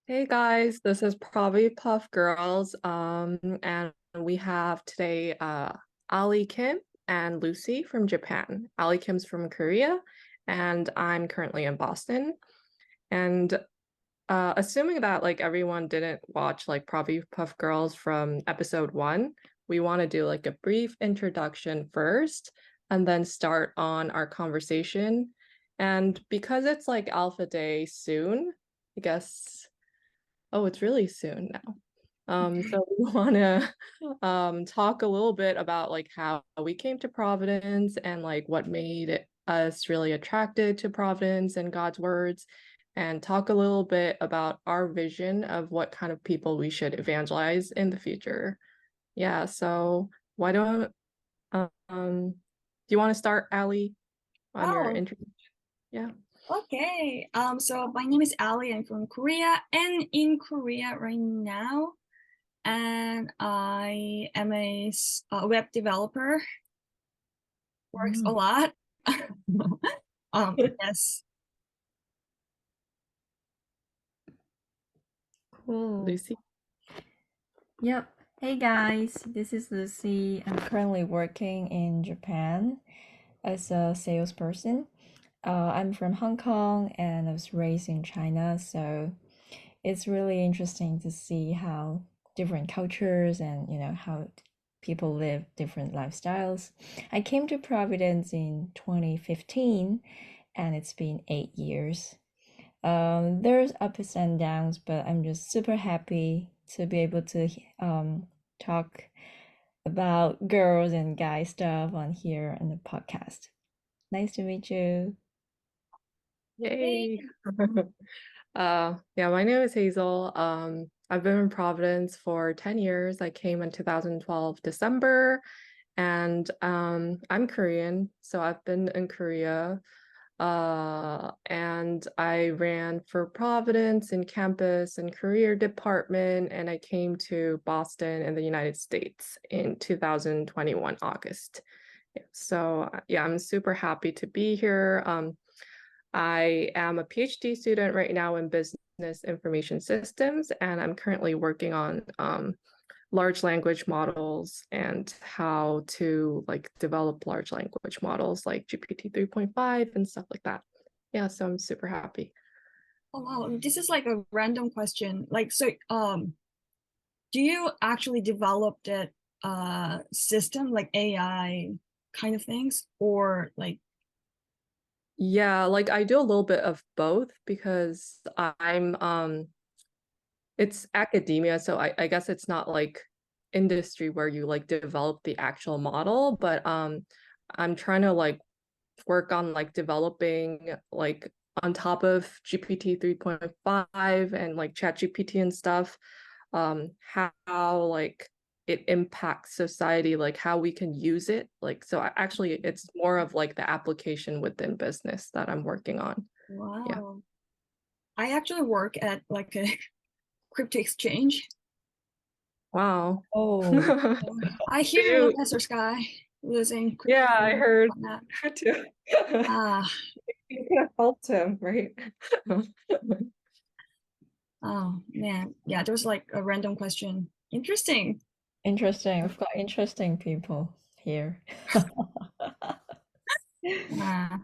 Hey guys, this is Provipuff Girls. And we have today Ali Kim and Lucy from Japan. Ali Kim's from Korea, and I'm currently in Boston. And assuming that like everyone didn't watch like Provipuff Girls from episode one, we want to do like a brief introduction first and then start on our conversation. And because it's like Alpha Day soon, I guess. Oh, it's really soon now. So we want to talk a little bit about like how we came to Providence and like what made us really attracted to Providence and God's words, and talk a little bit about our vision of what kind of people we should evangelize in the future. Yeah, so why don't do you want to start, Ali, on your Oh, intro? Yeah. okay. So my name is Ali. I'm from Korea and in Korea right now. And I am a web developer. Works a Mm. lot. Yes. Cool. Lucy. Yep. Hey guys, this is Lucy. I'm currently working in Japan as a salesperson. I'm from Hong Kong and I was raised in China, so it's really interesting to see how different cultures and how people live different lifestyles. I came to Providence in 2015 and it's been 8 years. There's ups and downs, but I'm just super happy to be able to talk about girls and guy stuff on here on the podcast. Nice to meet you. Hey. Yay. Yeah, my name is Hazel. I've been in Providence for 10 years. I came in 2012 December, and I'm Korean, so I've been in Korea. And I ran for Providence in campus and career department, and I came to Boston in the United States in 2021 August. So yeah, I'm super happy to be here. I am a PhD student right now in business information systems, and I'm currently working on large language models and how to like develop large language models like GPT 3.5 and stuff like that. Yeah, so I'm super happy. Oh wow. This is like a random question. Do you actually develop that system like AI kind of things or like Yeah, like I do a little bit of both because I'm it's academia, so I guess it's not like industry where you like develop the actual model, but I'm trying to like work on like developing like on top of GPT 3.5 and like ChatGPT and stuff, how like it impacts society, like how we can use it. Like so actually it's more of like the application within business that I'm working on. Yeah. wow. I actually work at like a crypto exchange. Wow. Oh, I Do hear you, Professor Sky losing yeah, crypto I and heard whatnot. too. Ah, You could have helped him, right? oh man. Yeah, there was like a random question. Interesting. interesting. We've got interesting people here. Ah,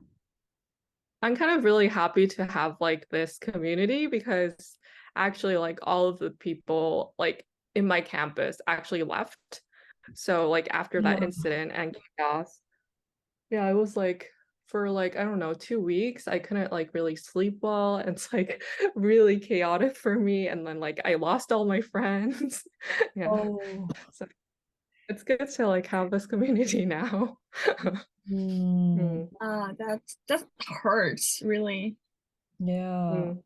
I'm kind of really happy to have like this community because actually like all of the people like in my campus actually left. So like after that Oh, incident and chaos, yeah, I was like for like I don't know 2 weeks I couldn't like really sleep well and it's like really chaotic for me and then like I lost all my friends. Yeah. oh, So it's good to like have this community now. mm, Mm, that hurts really. yeah. mm.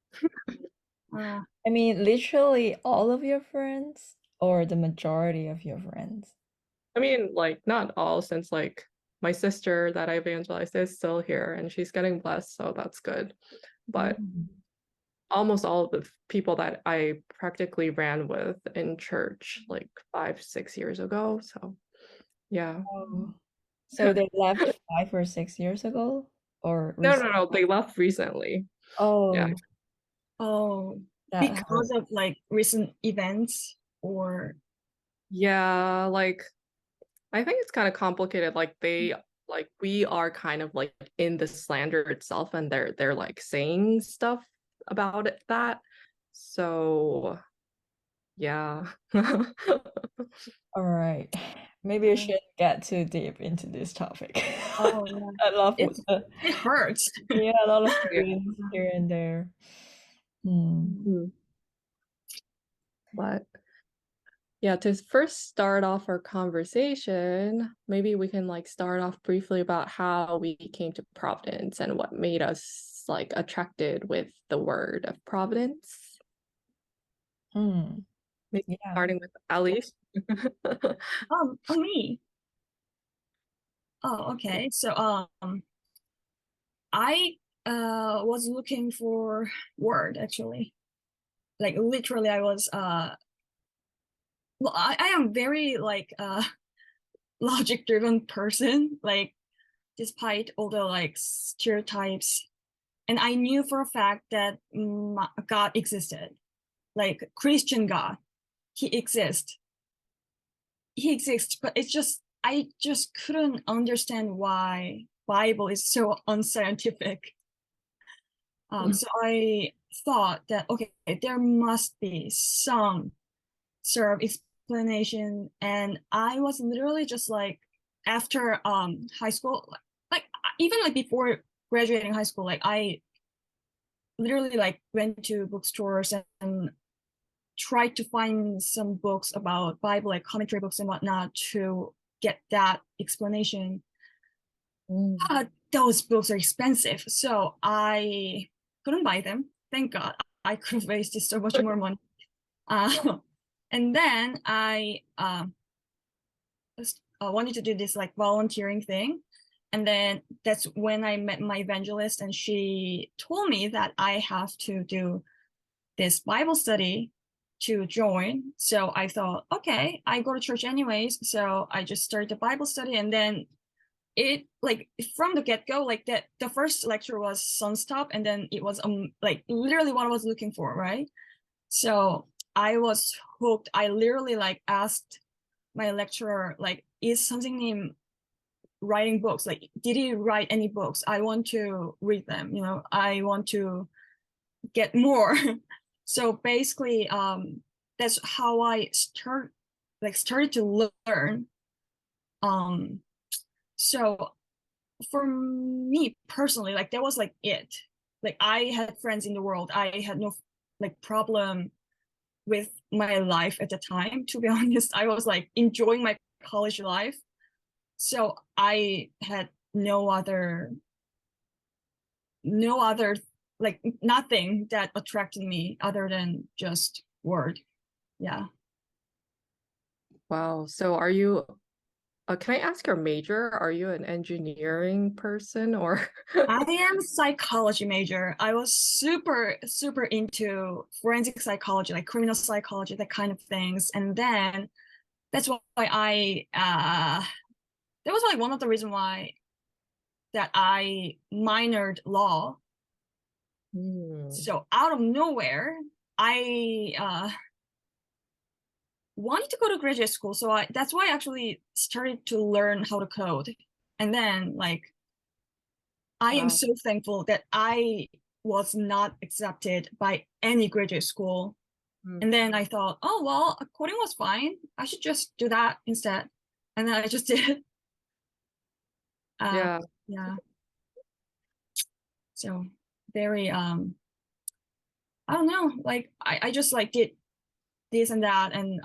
Ah, I mean, literally all of your friends or the majority of your friends? I mean, like not all, since like my sister that I evangelized is still here and she's getting blessed, so that's good. But Mm. almost all of the people that I practically ran with in church like 5, 6 years ago. So yeah. Oh. So they left 5 or 6 years ago or No, recent? no, no, they left recently. Yeah. Oh, oh, that because of like recent events or Yeah, like I think it's kind of complicated. Like we are kind of like in the slander itself, and they're like saying stuff about it that. So yeah. all right. Maybe I shouldn't get too deep into this topic. oh yeah, I love it it hurts. yeah, a lot of Yeah. feelings here and there. Hmm. Mm. But yeah, to first start off our conversation, maybe we can like start off briefly about how we came to Providence and what made us like attracted with the word of Providence. Hmm. Maybe Yeah. starting with Alice. Oh me. Oh, okay. So I was looking for word actually. Like literally I was well I am very like logic driven person, like despite all the like stereotypes. And I knew for a fact that God existed, like Christian God. He exists. He exists, but it's just I just couldn't understand why Bible is so unscientific. So I thought that okay, there must be some sort of explanation, and I was literally just like after high school, like even like before graduating high school, like I literally like went to bookstores and tried to find some books about Bible, like commentary books and whatnot, to get that explanation. Mm. Those books are expensive, so I couldn't buy them. Thank God, I could have wasted so much more money. Uh, and then I wanted to do this like volunteering thing. And then that's when I met my evangelist, and she told me that I have to do this Bible study to join. So I thought, okay, I go to church anyways. So I just started the Bible study. And then it like from the get-go, like that the first lecture was Sunstop, and then it was like literally what I was looking for, right? So I was hooked. I literally like asked my lecturer, like, is something named writing books? Like, did he write any books? I want to read them, you know, I want to get more. So basically, that's how I started to learn. Um, so for me personally, like that was like it. Like I had friends in the world. I had no like problem with my life at the time. To be honest, I was like enjoying my college life. So I had no other like nothing that attracted me other than just word. Yeah. Wow. So are you can I ask your major? Are you an engineering person or I am psychology major. I was super into forensic psychology, like criminal psychology, that kind of things. And then that's why I that was like one of the reasons why that I minored law. Hmm. So out of nowhere, I wanted to go to graduate school. So that's why I actually started to learn how to code. And then like I am Wow. so thankful that I was not accepted by any graduate school. Hmm. And then I thought, oh well, coding was fine. I should just do that instead. And then I just did. Yeah. Yeah. So very I don't know, like I just like did this and that and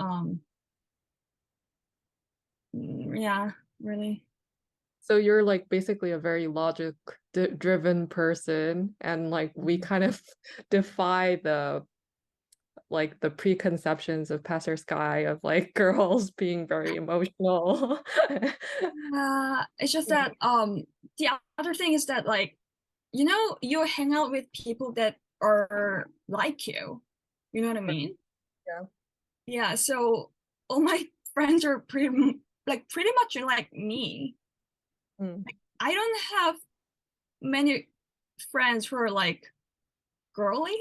yeah, really. So you're like basically a very logic driven person, and like we kind of defy the preconceptions of Pastor Sky of like girls being very emotional. It's just that the other thing is that like you know you hang out with people that are like you know what I mean? Yeah. Yeah, so all my friends are pretty much like me. Mm. I don't have many friends who are like girly.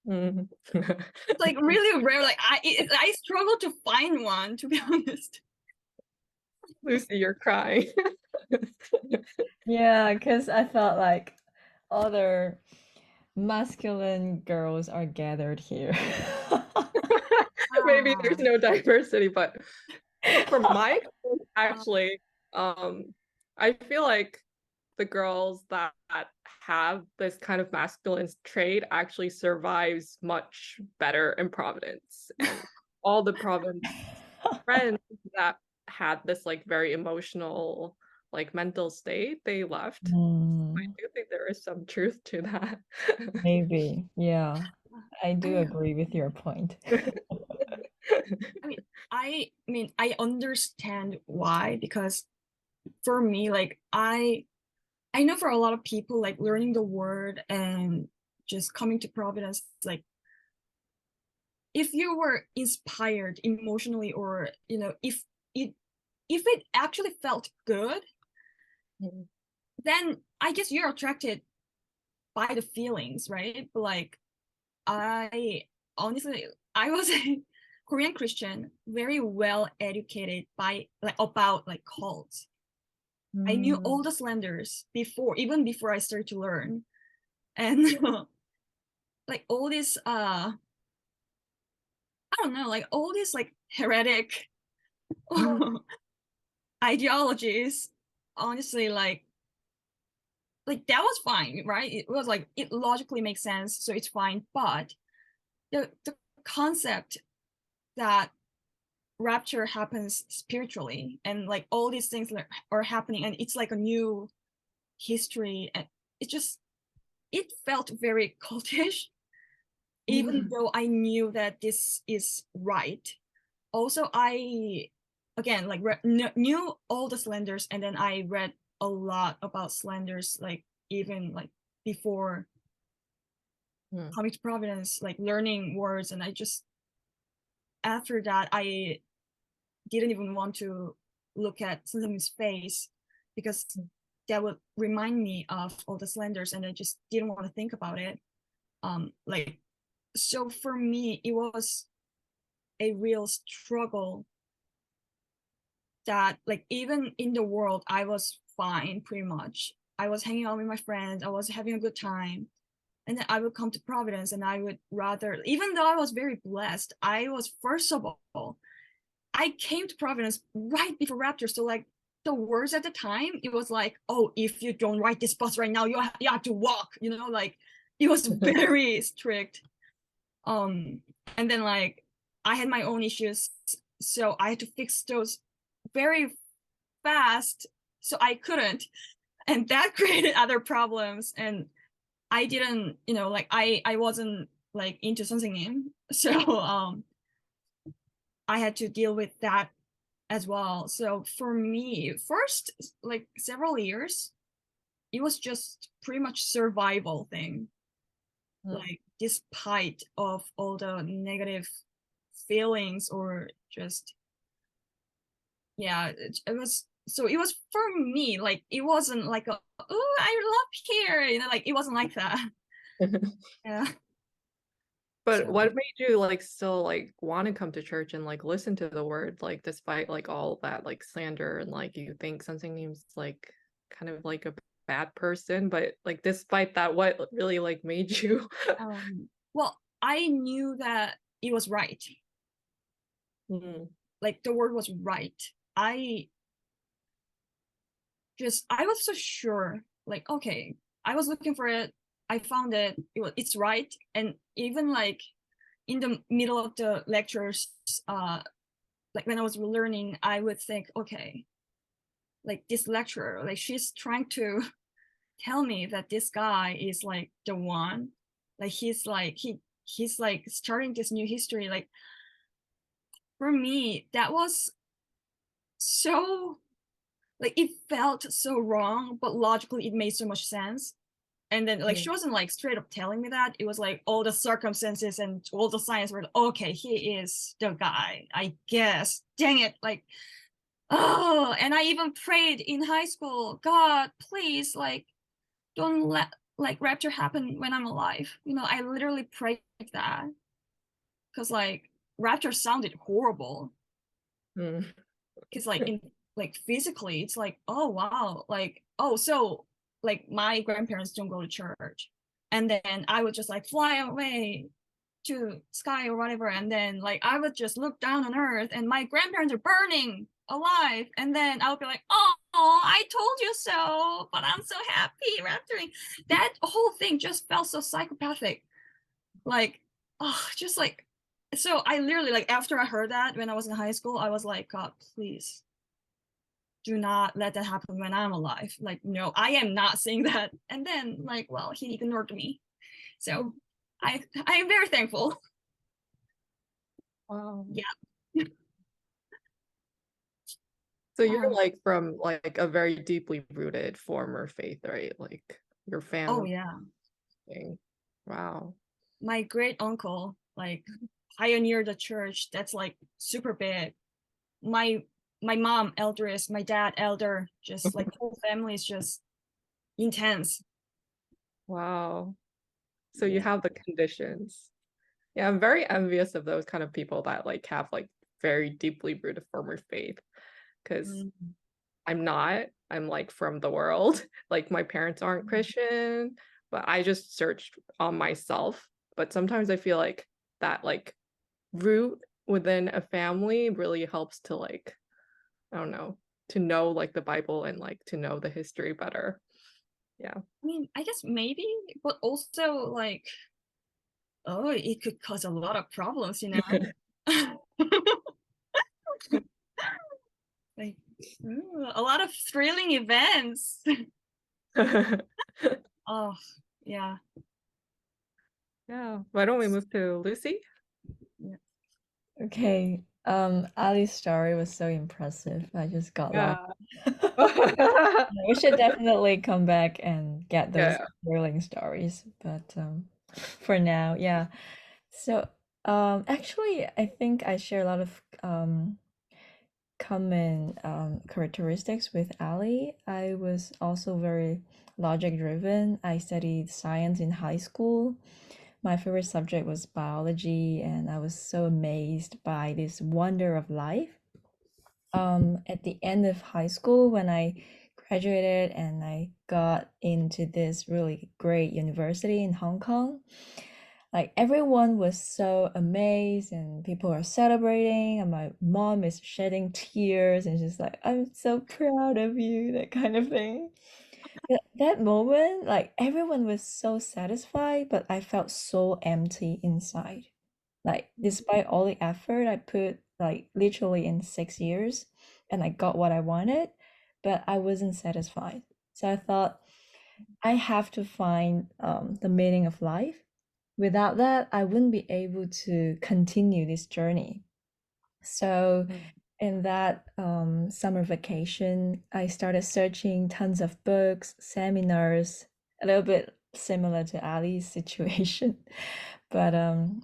Mm. It's like really rare. Like I struggle to find one, to be honest. Lucy, you're crying. Yeah, because I felt like other masculine girls are gathered here. Maybe there's no diversity, but from my experience, Uh, actually, I feel like the girls that have this kind of masculine trait actually survives much better in Providence. And all the Providence friends that had this like very emotional, like mental state, they left. I Mm, do think there is some truth to that. maybe, yeah. I I do mean, agree with your point. I understand why, because for me, like I know for a lot of people, like learning the word and just coming to Providence, like if you were inspired emotionally, or it if it actually felt good, Mhm. then I guess you're attracted by the feelings, right? But like I honestly, I was a Korean Christian, very well educated by like about like cults. I knew Mm. all the Slanders before, even before I started to learn, and like all this I don't know, like all these like heretic ideologies. Honestly, like that was fine, right? It was like it logically makes sense, so it's fine. But the concept that rapture happens spiritually, and like all these things are happening, and it's like a new history, and it just it felt very cultish, even though I knew that this is right. Also, I again like knew all the Slanders, and then I read a lot about Slanders, like even like before Mm. coming to Providence, like learning words, and I just after that I didn't even want to look at Susan's face, because that would remind me of all the Slanders, and I just didn't want to think about it. Like so for me, it was a real struggle that like even in the world I was fine pretty much. I was hanging out with my friends, I was having a good time. And then I would come to Providence, and I would rather, even though I was very blessed, I was first of all, I came to Providence right before Rapture. So like the words at the time, it was like, oh, if you don't ride this bus right now, you have to walk, like it was very strict. Um, and then like I had my own issues, so I had to fix those very fast, so I couldn't, and that created other problems. And I didn't, like I wasn't like into something, so I had to deal with that as well. So for me, first like several years, it was just pretty much survival thing, Mm. like despite of all the negative feelings, or just yeah, it was, so it was for me, like it wasn't like a, oh, I love here, like it wasn't like that. Yeah. But So what made you like still like want to come to church and like listen to the word, like despite like all that like slander, and like you think something seems like kind of like a bad person, but like despite that, what really like made you? well, I knew that it was right, Mm. like the word was right. I I was so sure, like okay, I was looking for it, I found it, it's right. And even like in the middle of the lectures, like when I was learning, I would think, okay, like this lecturer, like she's trying to tell me that this guy is like the one, like he's like starting this new history. Like for me, that was so, like it felt so wrong, but logically it made so much sense. And then like she wasn't like straight up telling me that, it was like all the circumstances and all the signs were okay, he is the guy, I guess. Dang it, like, oh. And I even prayed in high school, God, please, like don't let like rapture happen when I'm alive. I literally prayed that because like rapture sounded horrible. Mm. Because like in like physically, it's like, oh wow, like oh so like my grandparents don't go to church, and then I would just like fly away to sky or whatever, and then like I would just look down on earth and my grandparents are burning alive, and then I would be like, oh, I told you so, but I'm so happy rapturing. That whole thing just felt so psychopathic, like oh just like so I literally like after I heard that when I was in high school, I was like, God, please do not let that happen when I'm alive. Like, no, I am not saying that. And then like, well, he ignored me. So I am very thankful. Wow. Yeah. So you're like from like a very deeply rooted former faith, right? Like your Oh family yeah. thing. Wow. My great uncle like pioneered the church that's like super big. My mom elderist, my dad elder, just like the whole family is just intense. Wow. So you Yeah. have the conditions. Yeah, I'm very envious of those kind of people that like have like very deeply rooted former faith because Mm. I'm not. I'm like from the world. Like my parents aren't Christian, but I just searched on myself. But sometimes I feel like that like root within a family really helps to like, I don't know, to know like the Bible and like to know the history better. Yeah. I mean, I guess maybe, but also like, oh, it could cause a lot of problems, like a lot of thrilling events. Oh, yeah. Yeah. Why don't we move to Lucy? Yeah. Okay. Ali's story was so impressive. I just got lost. Yeah. We should definitely come back and get those Yeah. thrilling stories. But for now, yeah. So actually, I think I share a lot of common characteristics with Ali. I was also very logic driven. I studied science in high school. My favorite subject was biology, and I was so amazed by this wonder of life. At the end of high school, when I graduated and I got into this really great university in Hong Kong, like everyone was so amazed and people are celebrating, and my mom is shedding tears and she's like, I'm so proud of you, that kind of thing. That moment, like everyone was so satisfied, but I felt so empty inside. Like despite all the effort I put like literally in 6 years and I got what I wanted, but I wasn't satisfied. So I thought I have to find the meaning of life. Without that, I wouldn't be able to continue this journey. So in that summer vacation, I started searching tons of books, seminars, a little bit similar to Ali's situation. But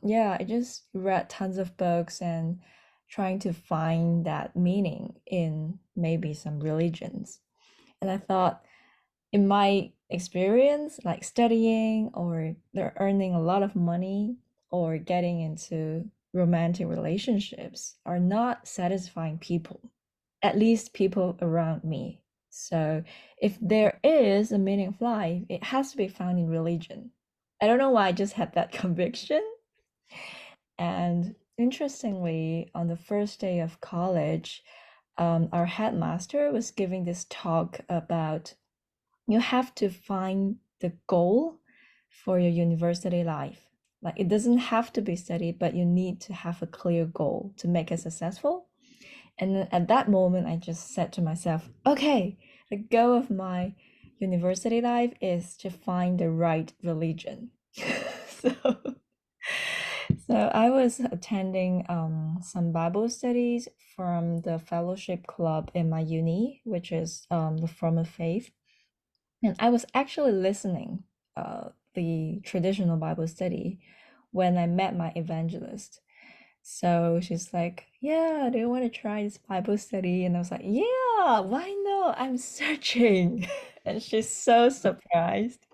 yeah, I just read tons of books and trying to find that meaning in maybe some religions. And I thought, in my experience, like studying or they're earning a lot of money or getting into romantic relationships are not satisfying people, at least people around me. So if there is a meaning of life, it has to be found in religion. I don't know why I just had that conviction. And interestingly, on the first day of college, our headmaster was giving this talk about you have to find the goal for your university life. Like it doesn't have to be study, but you need to have a clear goal to make it successful. And then at that moment, I just said to myself, okay, the goal of my university life is to find the right religion. so, so I was attending some Bible studies from the fellowship club in my uni, which is the Form of Faith. And I was actually listening the traditional Bible study when I met my evangelist. So she's like, yeah, do you want to try this Bible study? And I was like, yeah, why not? I'm searching. And she's so surprised.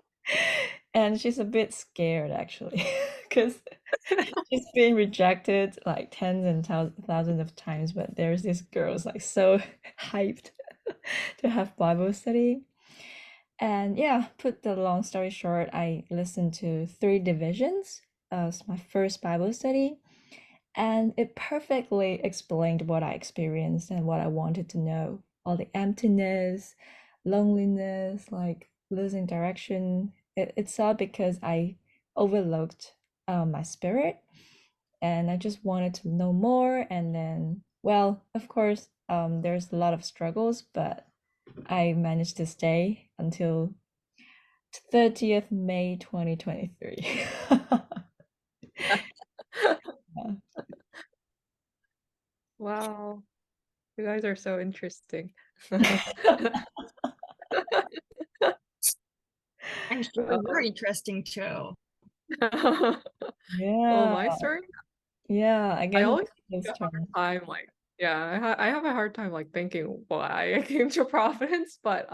And she's a bit scared actually, because she's been rejected like tens and thousands of times, but there's this girl's like so hyped to have Bible study. And yeah, put the long story short, I listened to 3 divisions as my first Bible study, and it perfectly explained what I experienced and what I wanted to know. All the emptiness, loneliness, like losing direction. It's all because I overlooked my spirit, and I just wanted to know more. And then, well, of course, there's a lot of struggles, but I managed to stay until 30th May 2023. Yeah. Wow, you guys are so interesting. I'm sure you're Oh. interesting too. Well, Yeah, my story, yeah, I I guess always it's have a turn. hard time, like, yeah, I have a hard time like thinking why I came to Providence, but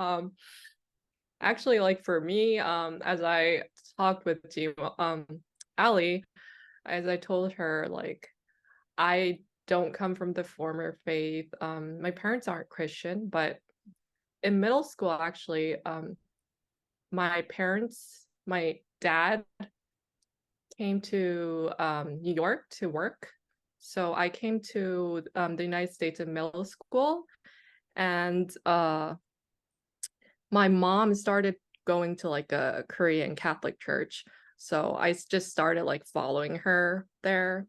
actually, like for me, as I talked with you, Ali, as I told her, like I don't come from the former faith. My parents aren't Christian, but in middle school, actually, my dad came to New York to work. So I came to the United States in middle school, and my mom started going to like a Korean Catholic church. So I just started like following her there.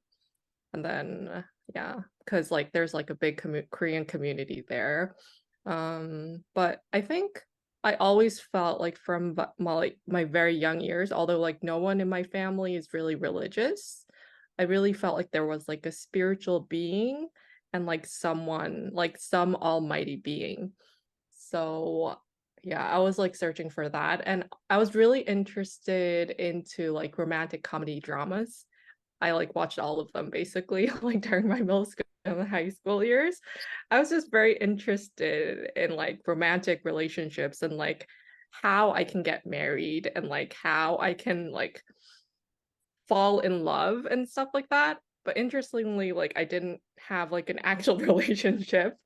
And then yeah, because like there's like a big Korean community there. But I think I always felt like from my very young years, although like no one in my family is really religious, I really felt like there was like a spiritual being and like someone, like some almighty being. So yeah, I was like searching for that, and I was really interested into like romantic comedy dramas. I like watched all of them basically like during my middle school and high school years. I was just very interested in like romantic relationships and like how I can get married and like how I can like fall in love and stuff like that. But interestingly, like I didn't have like an actual relationship.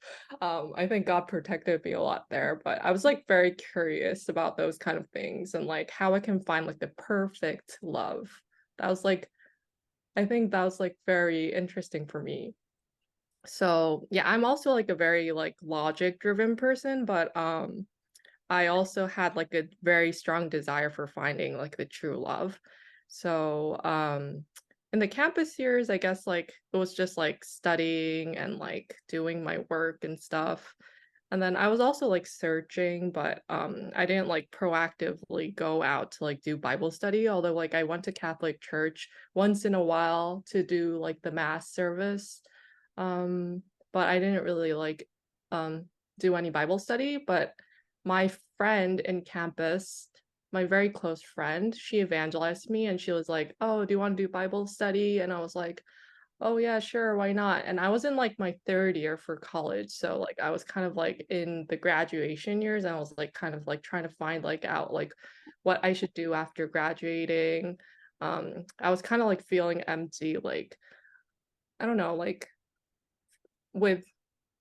I think God protected me a lot there, but I was like very curious about those kind of things and like how I can find like the perfect love. That was like I think that was like very interesting for me. So yeah, I'm also like a very like logic driven person, but I also had like a very strong desire for finding like the true love. So in the campus years, I guess like it was just like studying and like doing my work and stuff. And then I was also like searching, but I didn't like proactively go out to like do Bible study, although like I went to Catholic church once in a while to do like the mass service. Um, but I didn't really like um do any Bible study, but my friend in campus, my very close friend, she evangelized me and she was like, "Oh, do you want to do Bible study?" And I was like, "Oh yeah, sure, why not?" And I was in like my third year for college, so like I was kind of like in the graduation years, and I was like kind of like trying to find like out like what I should do after graduating. I was kind of like feeling empty, like I don't know, like with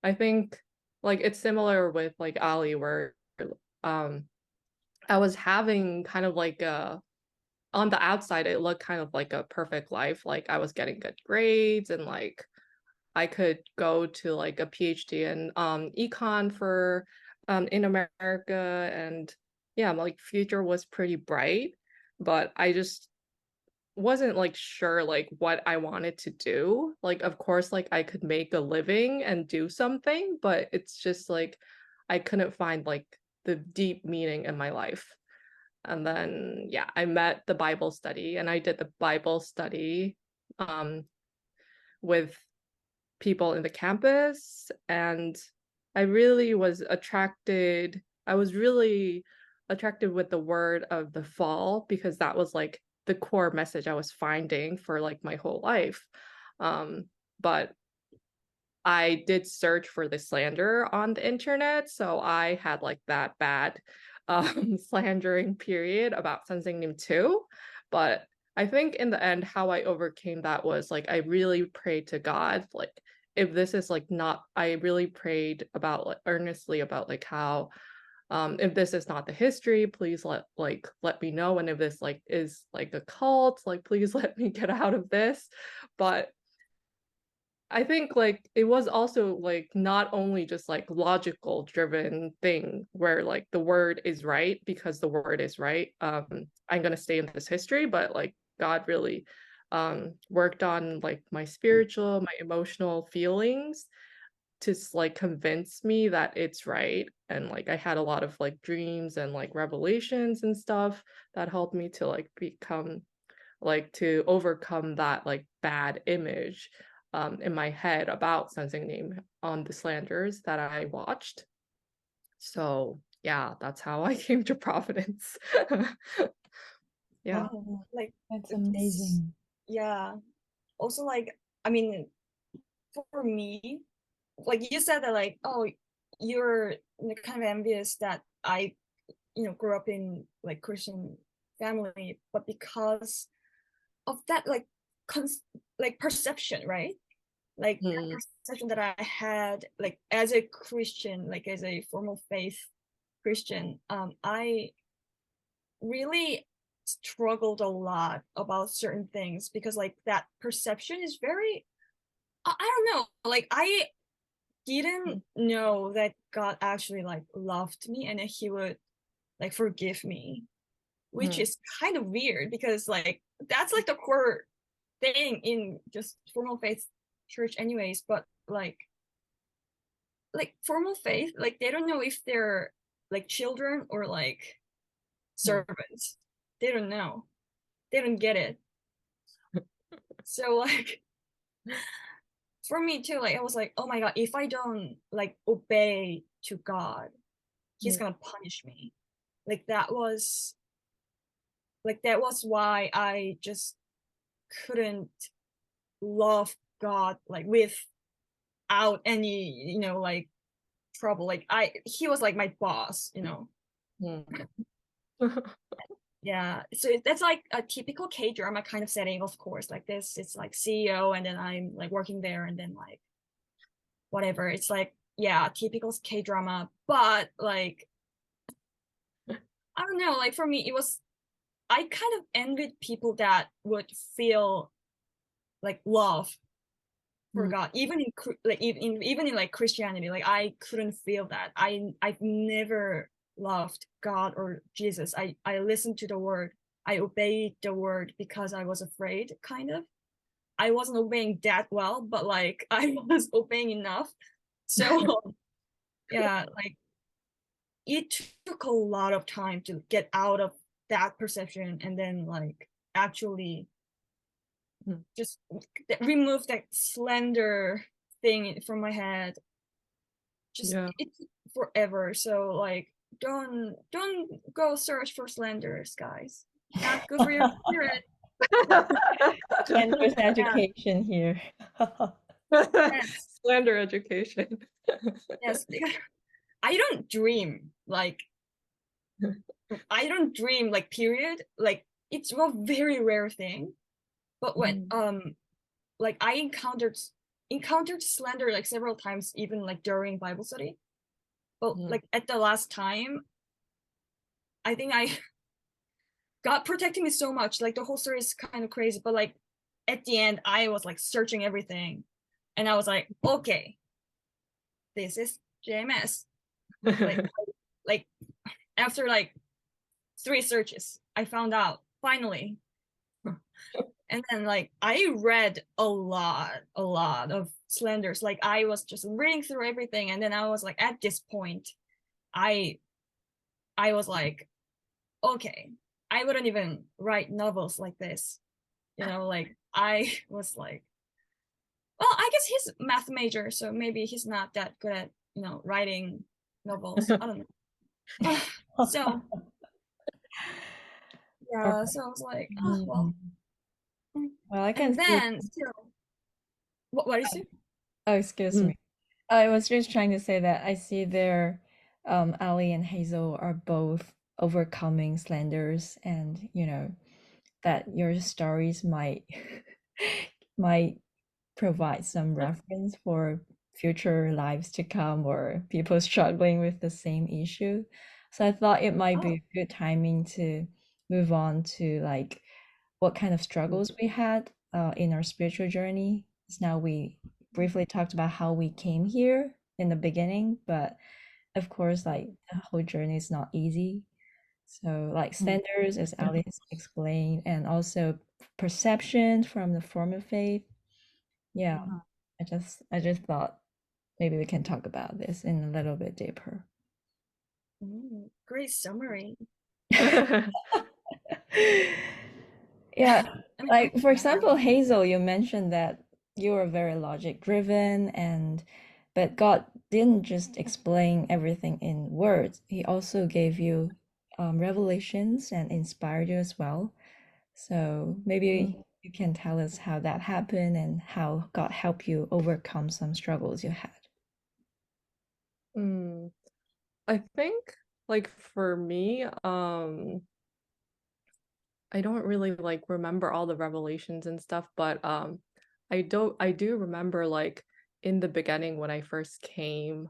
I think like it's similar with like Ali where um I was having kind of like a on the outside it looked kind of like a perfect life. Like I was getting good grades and like I could go to like a PhD in econ for in America, and yeah, like future was pretty bright, but I just wasn't like sure like what I wanted to do. Like of course like I could make a living and do something, but it's just like I couldn't find like the deep meaning in my life. And then yeah, I met the Bible study and I did the Bible study um with people in the campus, and I was really attracted with the word of the fall because that was like the core message I was finding for like my whole life. But I did search for the slander on the internet, so I had like that bad slandering period about sensing name too. But I think in the end, how I overcame that was like I really prayed to God, like if this is like not, I really prayed about like earnestly about like how if this is not the history, please let me know. And if this like is like a cult, like please let me get out of this. But I think like it was also like not only just like logical driven thing where like the word is right because the word is right. I'm gonna stay in this history, but like God really worked on like my spiritual, my emotional feelings to like convince me that it's right. And like I had a lot of like dreams and like revelations and stuff that helped me to like become like to overcome that like bad image in my head about sensing name on the Slanders that I watched. So yeah, that's how I came to Providence. Yeah. Oh, Like that's it's amazing. yeah. Also like I mean for me, like you said that like oh you're kind of envious that I grew up in like Christian family, but because of that like perception, right? Like that Mm, perception that I had like as a Christian, like as a formal faith Christian, I really struggled a lot about certain things because like that perception is very I don't know, like I didn't mm, know that God actually like loved me and that he would like forgive me, which mm, is kind of weird because like that's like the core thing in just formal faith church anyways, but like formal faith, like they don't know if they're like children or like mm. servants. They don't know. They don't get it. So like for me too, like I was like, oh my god, if I don't like obey to God, he's Mm. gonna punish me. Like that was why I just couldn't love God like without any, like trouble. Like he was like my boss. Mm. Yeah, so that's like a typical K drama kind of setting, of course. Like this, it's like CEO, and then I'm like working there, and then like whatever. It's like yeah, typical K drama, but like I don't know. Like for me, it was I kind of envied people that would feel like love for Mm. God, even in like even in like Christianity. Like I couldn't feel that. I've never loved God or Jesus. I listened to the word. I obeyed the word because I was afraid, kind of. I wasn't obeying that well, but like I was obeying enough. So yeah, like it took a lot of time to get out of that perception and then like actually Mm. just remove that slender thing from my head. Just Yeah. it's forever. So like don't go search for Slanders, guys. Not good for your spirit. Gender Yeah. education here. Yes. Slander education. Yes. I don't dream like period. Like it's a very rare thing. But when Mm. like I encountered slander like several times, even like during Bible study. But Mm. like at the last time, I think I God protecting me so much. Like the whole story is kind of crazy, but like at the end, I was like searching everything, and I was like, okay, this is JMS. Like like after like 3 searches, I found out finally. And then like I read a lot of Slanders. Like I was just reading through everything, and then I was like, at this point, I I was like, okay, I wouldn't even write novels like this. Like I was like, well, I guess he's a math major, so maybe he's not that good at, writing novels. I don't know. So yeah, so I was like, oh well. Mm. Well, I can And see. then still, what is it? Oh, excuse Mm. me. I was just trying to say that I see there Ali and Hazel are both overcoming Slanders, and that your stories might might provide some reference for future lives to come or people struggling with the same issue. So I thought it might be Oh, a good timing to move on to like what kind of struggles we had in our spiritual journey. So now we briefly talked about how we came here in the beginning, but of course, like the whole journey is not easy. So like standards, as Alice explained, and also perception from the form of faith. Yeah, I just thought maybe we can talk about this in a little bit deeper. great summary. Yeah, I mean, like for example, Hazel, you mentioned that you were very logic driven and but God didn't just explain everything in words. He also gave you revelations and inspired you as well. So maybe you can tell us how that happened and how God helped you overcome some struggles you had. I think like for me, I don't really like remember all the revelations and stuff, but I do remember like in the beginning when I first came,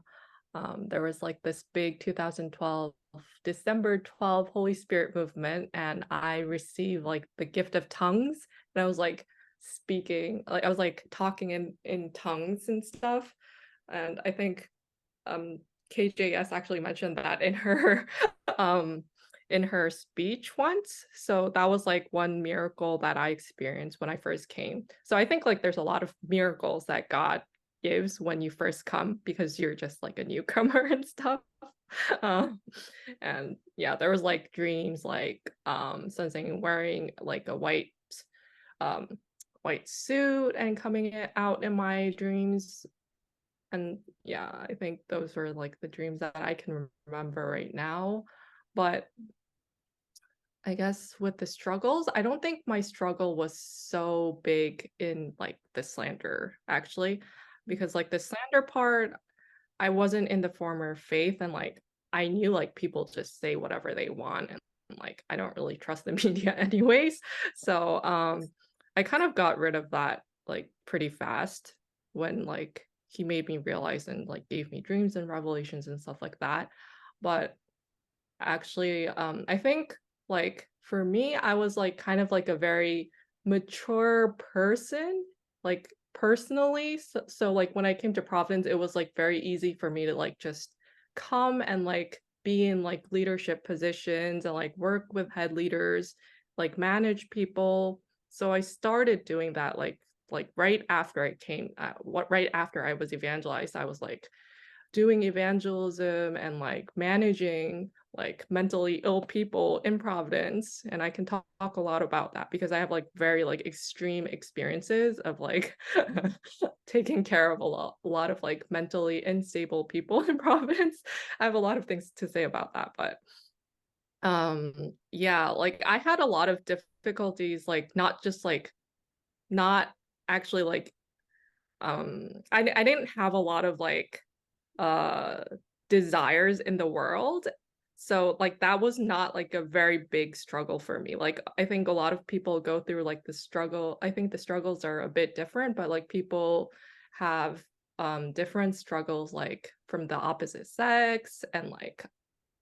there was like this big 2012 December 12th Holy Spirit movement, and I received like the gift of tongues, and I was like speaking, like I was like talking in tongues and stuff. And I think KJS actually mentioned that um in her speech once. So that was like one miracle that I experienced when I first came. So I think like there's a lot of miracles that God gives when you first come because you're just like a newcomer and stuff. Um, and yeah, there was like dreams like something wearing like a um white suit and coming out in my dreams. And yeah, I think those are like the dreams that I can remember right now. But I guess with the struggles, I don't think my struggle was so big in like the slander actually, because like the slander part, I wasn't in the former faith, and like I knew like people just say whatever they want, and like I don't really trust the media anyways. So I kind of got rid of that like pretty fast when like he made me realize and like gave me dreams and revelations and stuff like that. But actually, I think like for me, I was like kind of like a very mature person, like personally. So like when I came to Providence, it was like very easy for me to like just come and like be in like leadership positions and like work with head leaders, like manage people. So I started doing that like right after I came, right after I was evangelized, I was like doing evangelism and like managing like mentally ill people in Providence. And I can talk a lot about that because I have like very like extreme experiences of like taking care of a lot of like mentally unstable people in Providence. I have a lot of things to say about that, but yeah, like I had a lot of difficulties, like not just like not actually like I didn't have a lot of like uh desires in the world. So like that was not like a very big struggle for me. Like I think a lot of people go through like the struggle. I think the struggles are a bit different, but like people have different struggles like from the opposite sex and like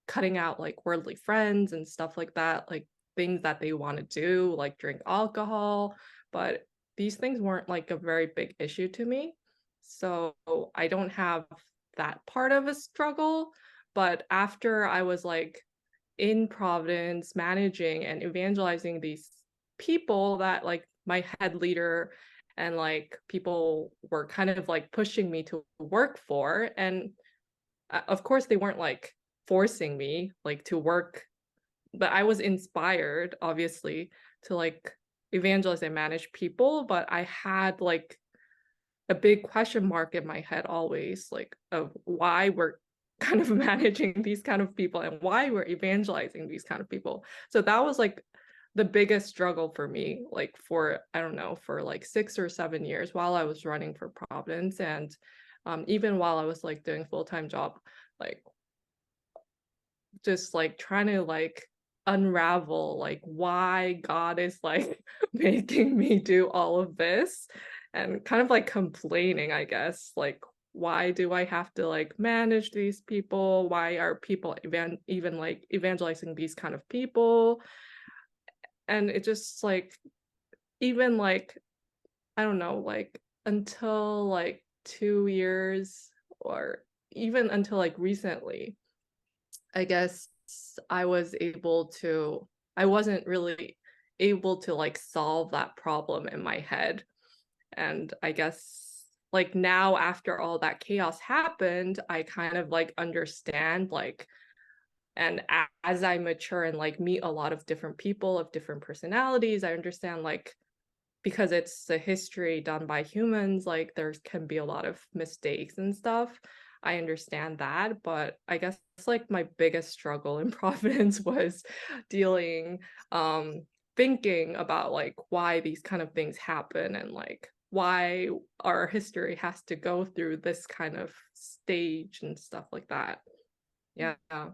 cutting out like worldly friends and stuff like that, like things that they want to do, like drink alcohol. But these things weren't like a very big issue to me. So I don't have that part of a struggle. But after I was like in Providence managing and evangelizing these people that like my head leader and like people were kind of like pushing me to work for, and of course they weren't like forcing me like to work, but I was inspired obviously to like evangelize and manage people, but I had like a big question mark in my head always, like of why we're kind of managing these kind of people and why we're evangelizing these kind of people. So that was like the biggest struggle for me, like for I don't know, for like 6 or 7 years while I was running for Providence, and even while I was like doing full-time job, like just like trying to like unravel like why God is like making me do all of this, and kind of like complaining, I guess, like why do I have to like manage these people? Why are people even like evangelizing these kind of people? And it just like, even like, I don't know, like until like 2 years, or even until like recently, I guess I wasn't really able to like solve that problem in my head. And I guess like now, after all that chaos happened, I kind of like understand like, and as I mature and like meet a lot of different people of different personalities, I understand like, because it's a history done by humans, like there can be a lot of mistakes and stuff. I understand that, but I guess like my biggest struggle in Providence was dealing, thinking about like why these kind of things happen, and like why our history has to go through this kind of stage and stuff like that. Yeah, I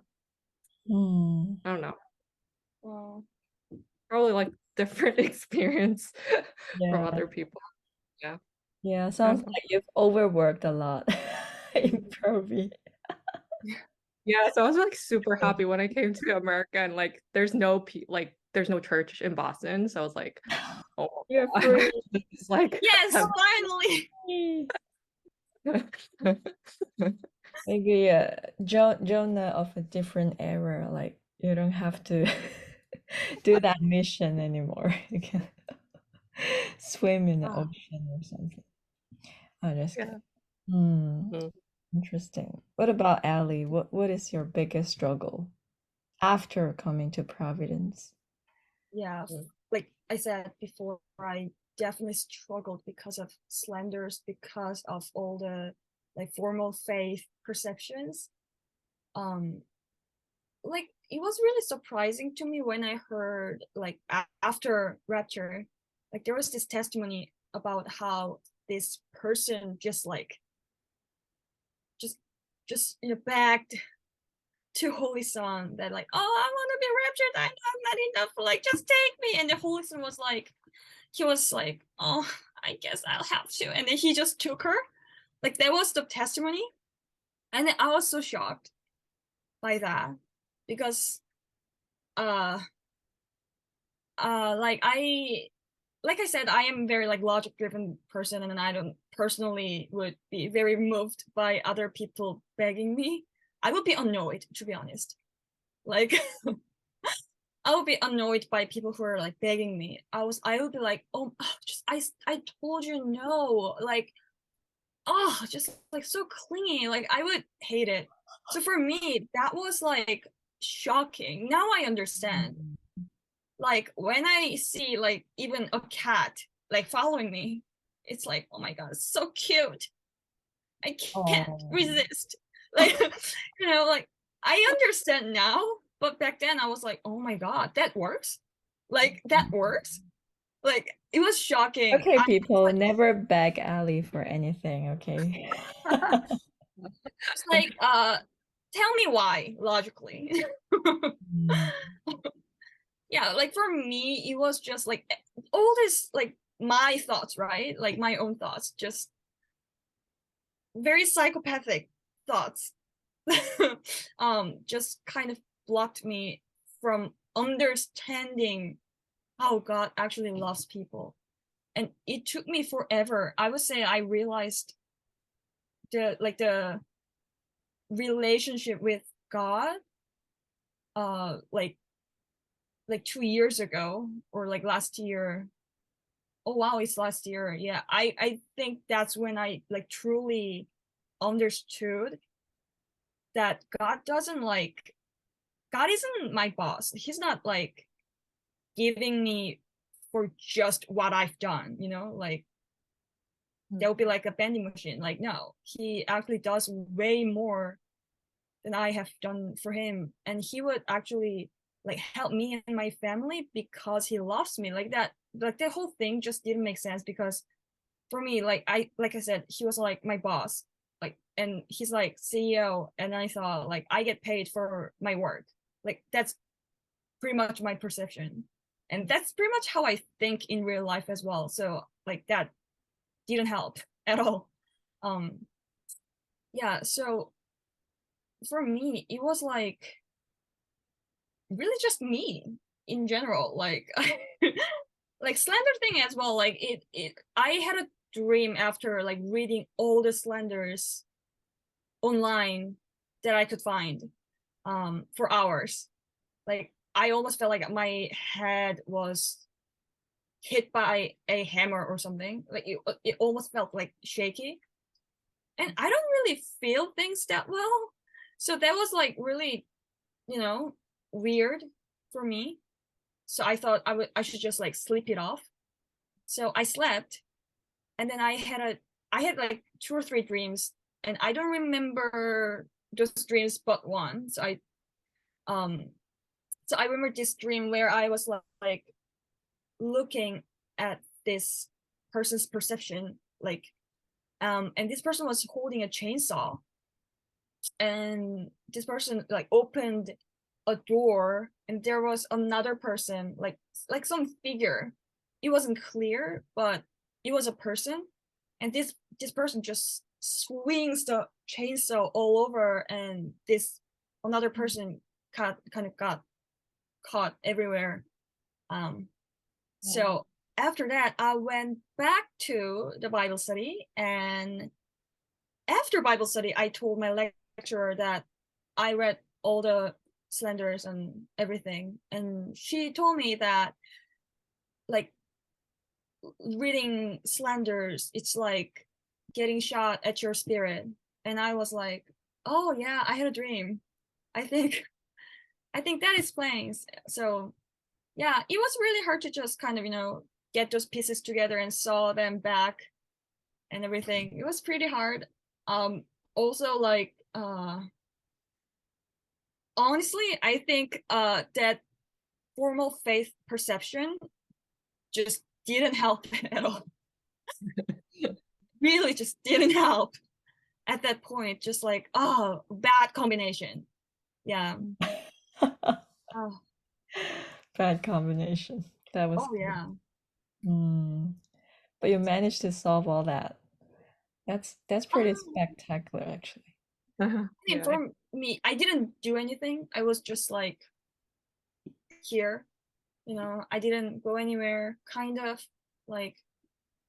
Hmm. don't know. Well, Probably like different experience from Yeah. other people. Yeah. Yeah. I Sounds don't know. like you've overworked a lot in Provi. Yeah, so I was like super happy when I came to America, and like there's no church in Boston, so I was like, oh You're my God, free. just like yes, finally. Maybe Jonah of a different era, like you don't have to do that mission anymore. You can swim in the Oh, ocean or something. Oh, just yeah. kidding. Hmm. Mm. Interesting. What about Ali? What is your biggest struggle after coming to Providence? yeah. Mm. Like I said before, I definitely struggled because of Slanders, because of all the like formal faith perceptions. Um, like it was really surprising to me when I heard like after Rapture, like there was this testimony about how this person just like just begged to Holy Son that like, oh, I want to be raptured. I'm not enough. Like, just take me. And the Holy Son was like, he was like, oh, I guess I'll have to. And then he just took her. Like that was the testimony. And then I was so shocked by that because uh like I said, I am very like logic driven person, and I don't personally would be very moved by other people begging me. I would be annoyed, to be honest. Like I would be annoyed by people who are like begging me. I would be like, oh, just I told you no. Like, oh, just like so clingy. Like I would hate it. So for me, that was like shocking. Now I understand. Like when I see like even a cat like following me, it's like, oh my god, it's so cute. I can't Oh, resist. Like, like I understand now, but back then I was like, oh my god, that works. Like that works. Like it was shocking. okay, I was people, like, never beg Ali for anything, okay? it's like, tell me why logically. Mm. Yeah, like for me, it was just like all this like my thoughts, right? Like my own thoughts, just very psychopathic thoughts. Just kind of blocked me from understanding how God actually loves people. And it took me forever. I would say I realized the relationship with God like 2 years ago, or like last year. Oh wow, it's last year. Yeah, I think that's when I like truly understood that God isn't my boss. He's not like giving me for just what I've done, like there'll be like a vending machine. Like, no, he actually does way more than I have done for him. And he would actually like help me and my family because he loves me. Like that, like the whole thing just didn't make sense because for me, like I said, he was like my boss. Like, and he's like CEO, and I thought like I get paid for my work. Like that's pretty much my perception, and that's pretty much how I think in real life as well. So like that didn't help at all. Yeah, so for me it was like really just me in general, like like Slender thing as well. Like it I had a dream after like reading all the Slanders online that I could find for hours. Like I almost felt like my head was hit by a hammer or something. Like it almost felt like shaky, and I don't really feel things that well, so that was like really, you know, weird for me. So I thought I should just like sleep it off. So I slept, and then I had like 2 or 3 dreams, and I don't remember those dreams but one. So I remember this dream where I was like looking at this person's perception, like and this person was holding a chainsaw, and this person like opened a door, and there was another person, like some figure. It wasn't clear, but it was a person, and this person just swings the chainsaw all over, and this another person kind of got caught everywhere. So after that, I went back to the Bible study, and after Bible study, I told my lecturer that I read all the Slanders and everything, and she told me that like reading Slanders, it's like getting shot at your spirit. And I was like, oh yeah, I had a dream. I think that explains. So yeah, it was really hard to just kind of, get those pieces together and saw them back and everything. It was pretty hard. Also like honestly, I think that formal faith perception just didn't help at all. Really just didn't help at that point. Just like, oh, bad combination. Yeah. Oh, Bad combination. That was oh yeah. But you managed to solve all that. That's pretty Um, spectacular, actually. I mean, Yeah. for me, I didn't do anything. I was just like here, I didn't go anywhere, kind of like.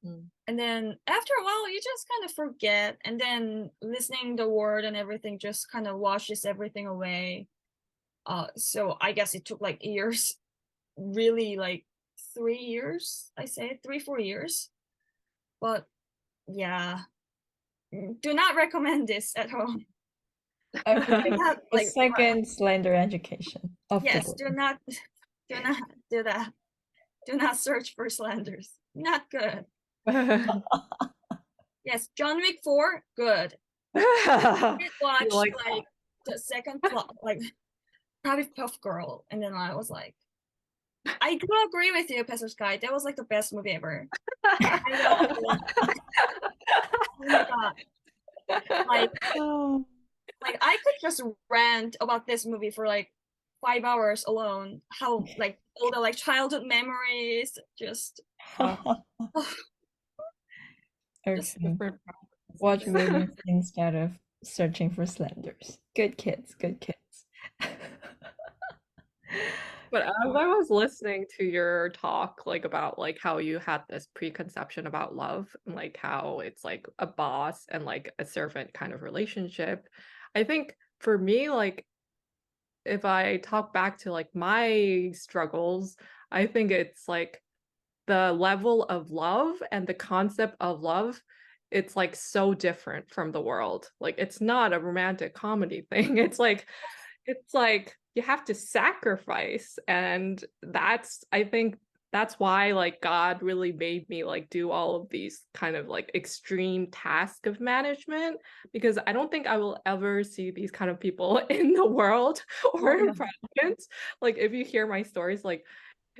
And then after a while, you just kind of forget, and then listening the word and everything just kind of washes everything away. So I guess it took like years, really like 3 years, I say 3-4 years. But yeah, do not recommend this at home. Okay, Not, the like, second Slender education of the yes, book. do not do that. Do not search for Slanders. Not good. Yes, John Wick 4, good. I did watch like like the second plot, like Provipuff Girl, and then I was like, I do agree with you, Pastor Sky. That was like the best movie ever. I love oh my god. Like I could just rant about this movie for like 5 hours alone. How like all the like childhood memories just Okay. different Watch movies instead of searching for Slenders. Good kids, good kids. But as I was listening to your talk, like about like how you had this preconception about love and like how it's like a boss and like a servant kind of relationship, I think for me, like if I talk back to like my struggles, I think it's like the level of love and the concept of love, it's like so different from the world. Like it's not a romantic comedy thing. It's like you have to sacrifice, and I think that's why like God really made me like do all of these kind of like extreme task of management, because I don't think I will ever see these kind of people in the world or in Providence. Like if you hear my stories, like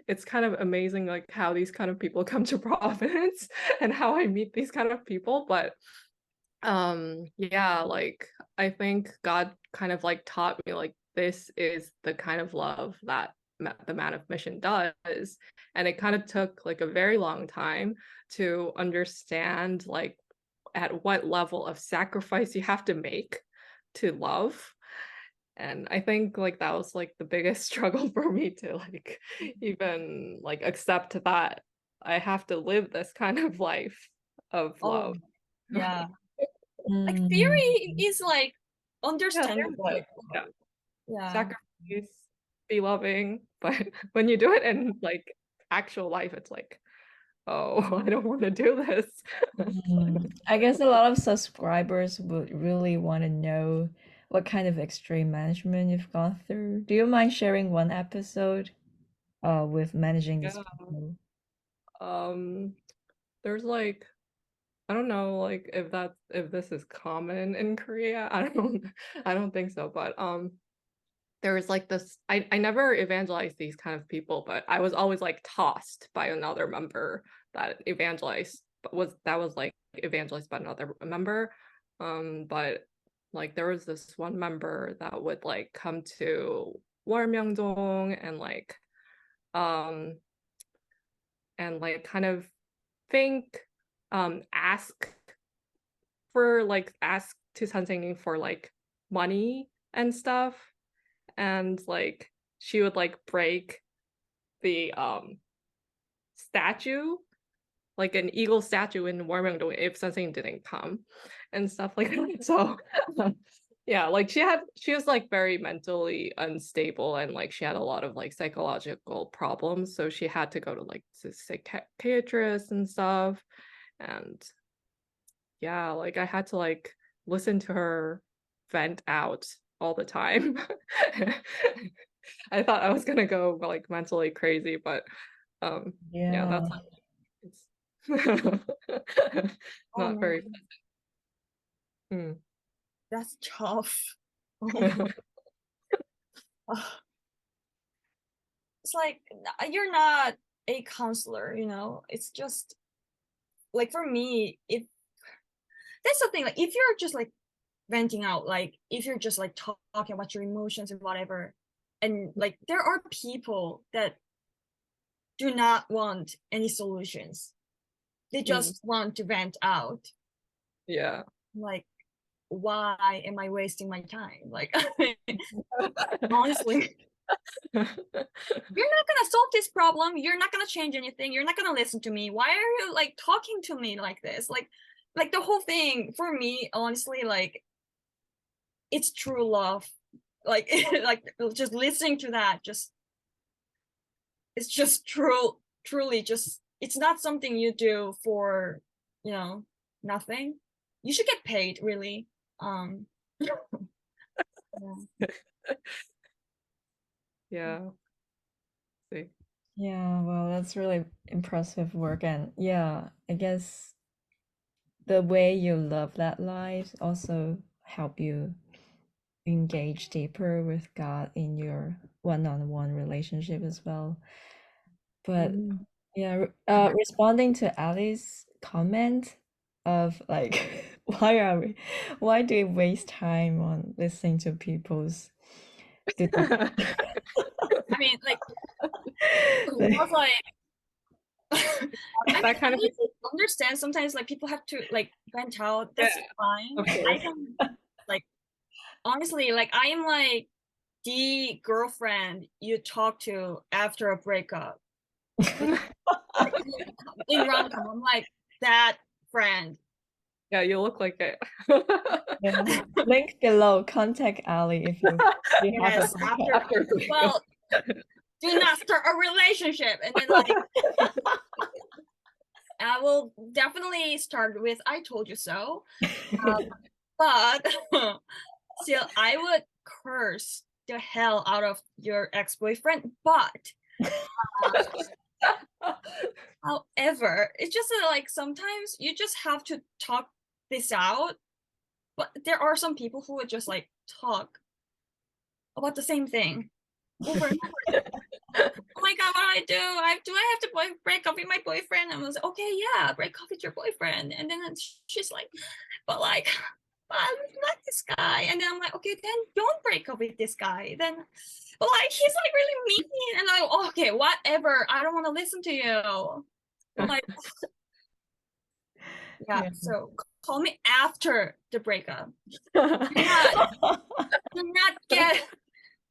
it's kind of amazing like how these kind of people come to Providence and how I meet these kind of people. But yeah, like I think God kind of like taught me like this is the kind of love that the Man of Mission does. And it kind of took like a very long time to understand like at what level of sacrifice you have to make to love. And I think like that was like the biggest struggle for me to like even like accept that I have to live this kind of life of love. Yeah. Like Mm. theory is like Yeah, understandable. like Yeah. sacrifice, be loving, but when you do it in like actual life, it's like, oh, I don't want to do this. I guess a lot of subscribers would really want to know what kind of extreme management you've gone through. Do you mind sharing one episode with managing these Yeah. people? There's like I don't know like if this is common in Korea. I don't think so, but there was like this I never evangelized these kind of people, but I was always like tossed by another member that evangelized but was like evangelized by another member. But like there was this one member that would like come to Warmyeongdong um and like kind of think ask to 선생님 for like money and stuff, and like she would like break the statue, like an eagle statue in Warmyeongdong if something didn't come and stuff like that. So yeah, like she was like very mentally unstable, and like she had a lot of like psychological problems, so she had to go to like to psychiatrist and stuff. And yeah, like I had to like listen to her vent out all the time. I thought I was gonna go like mentally crazy, but yeah, Yeah. that's like it's Oh not very man, mm. that's tough. It's like you're not a counselor, you know. It's just like for me, if that's the thing. Like if you're just like venting out, like if you're just like talking about your emotions and whatever, and like there are people that do not want any solutions. They just want to vent out. Yeah. Like, why am I wasting my time? Like, honestly, you're not gonna solve this problem. You're not gonna change anything. You're not gonna listen to me. Why are you like talking to me like this? Like the whole thing for me, honestly, like it's true love. Like, like just listening to that, just it's just truly just it's not something you do for, you know, nothing. You should get paid, really. Yeah. Yeah. See. Yeah, well, that's really impressive work. And yeah, I guess the way you love that life also help you engage deeper with God in your one-on-one relationship as well. But yeah, responding to Ali's comment of like, why do we waste time on listening to people's I mean, like, I was like, I mean, That kind I of need to understand sometimes like people have to like vent out. That's fine. of I course. can like honestly, like I am like the girlfriend you talk to after a breakup. In rom-com, I'm like that friend. Yeah, you look like it. Yeah. Link below. Contact Ali if you have Yes, a after well, do not start a relationship, and then like I will definitely start with "I told you so," but still, I would curse the hell out of your ex-boyfriend. But however, it's just like sometimes you just have to talk this out. But there are some people who would just like talk about the same thing over and over. Oh my god, what do? I have to break up with my boyfriend? And I was like, okay, yeah, break up with your boyfriend. And then she's like, but but I like this guy. And then I'm like, okay, then don't break up with this guy. Then like he's like really mean. And I'm like, okay, whatever. I don't want to listen to you. Like, yeah. So call me after the breakup. Do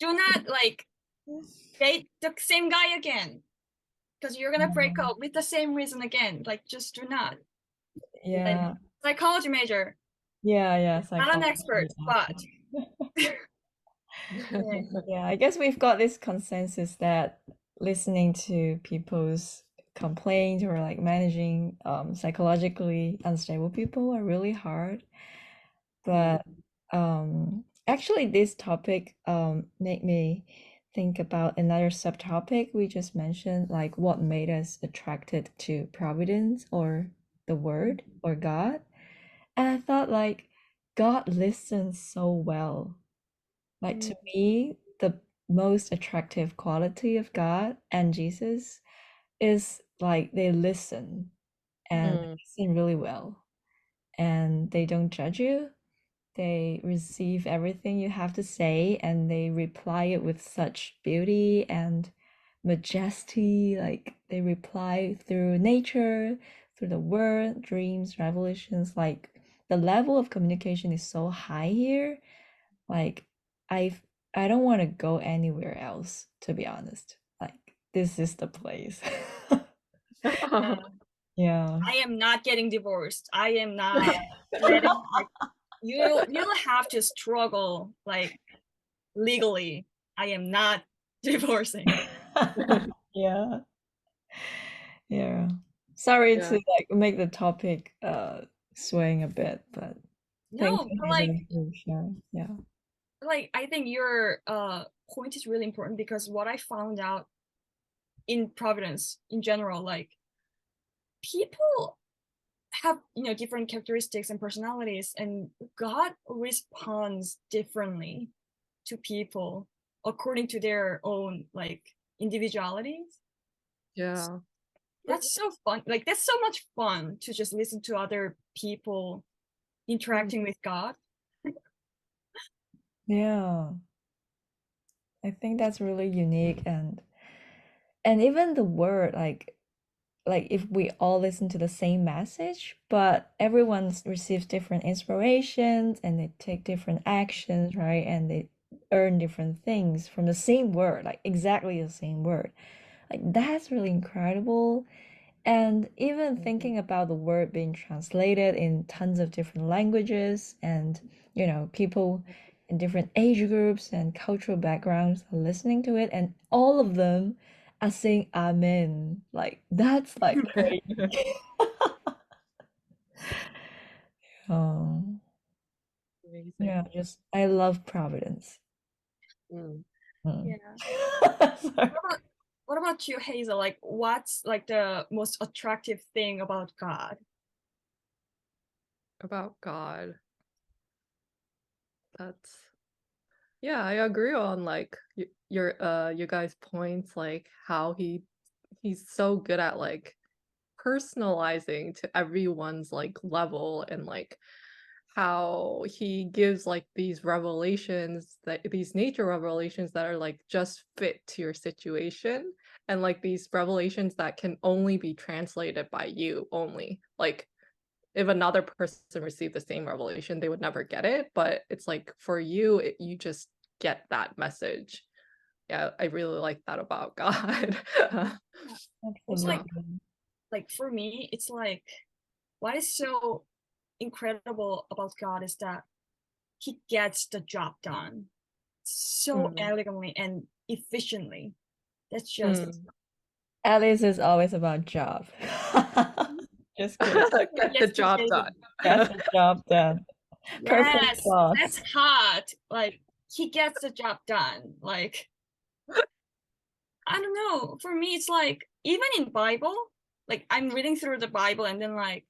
not like date the same guy again, because you're gonna break up with the same reason again. Like, just do not. Yeah. Like, psychology major. Yeah. Not an expert, but yeah, I guess we've got this consensus that listening to people's complaints or like managing psychologically unstable people are really hard. But actually this topic made me think about another subtopic we just mentioned, like what made us attracted to Providence or the word or God. And I thought like God listens so well. Like to me, the most attractive quality of God and Jesus is like they listen and they listen really well, and they don't judge you. They receive everything you have to say and they reply it with such beauty and majesty. Like they reply through nature, through the word, dreams, revelations. Like the level of communication is so high here. Like I I don't want to go anywhere else, to be honest. Like this is the place. Yeah. I am not getting divorced. I am not letting like, you'll have to struggle like legally. I am not divorcing. Yeah. Yeah. Sorry Yeah. to like make the topic swaying a bit, but thank No, you, but Hazel, for sharing. Yeah. like I think your point is really important, because what I found out in Providence in general, like people have different characteristics and personalities, and God responds differently to people according to their own like individualities. Yeah. That's so fun. Like that's so much fun to just listen to other people interacting with God. Yeah. I think that's really unique, and even the word like if we all listen to the same message, but everyone receives different inspirations and they take different actions, right? And they earn different things from the same word, like exactly the same word. Like that's really incredible. And even thinking about the word being translated in tons of different languages, and people in different age groups and cultural backgrounds are listening to it, and all of them are saying amen. Like that's like crazy. Oh, Amazing. yeah, just I love Providence. Yeah. Sorry. What about you, Hazel? Like, what's like the most attractive thing about God? About God. That's yeah, I agree on like you guys' points, like how he's so good at like personalizing to everyone's like level, and like how he gives like these revelations, that these nature revelations that are like just fit to your situation, and like these revelations that can only be translated by you only. Like if another person received the same revelation, they would never get it, but it's like for you you just get that message. Yeah, I really like that about God. It's Absolutely. like for me, it's like what is so incredible about God is that he gets the job done so elegantly and efficiently. That's just Alice is always about job. Just kidding. Get the yes, job done. Get the job done. Perfect yes, clause. that's hard. Like he gets the job done. Like I don't know. For me, it's like even in Bible, like I'm reading through the Bible, and then like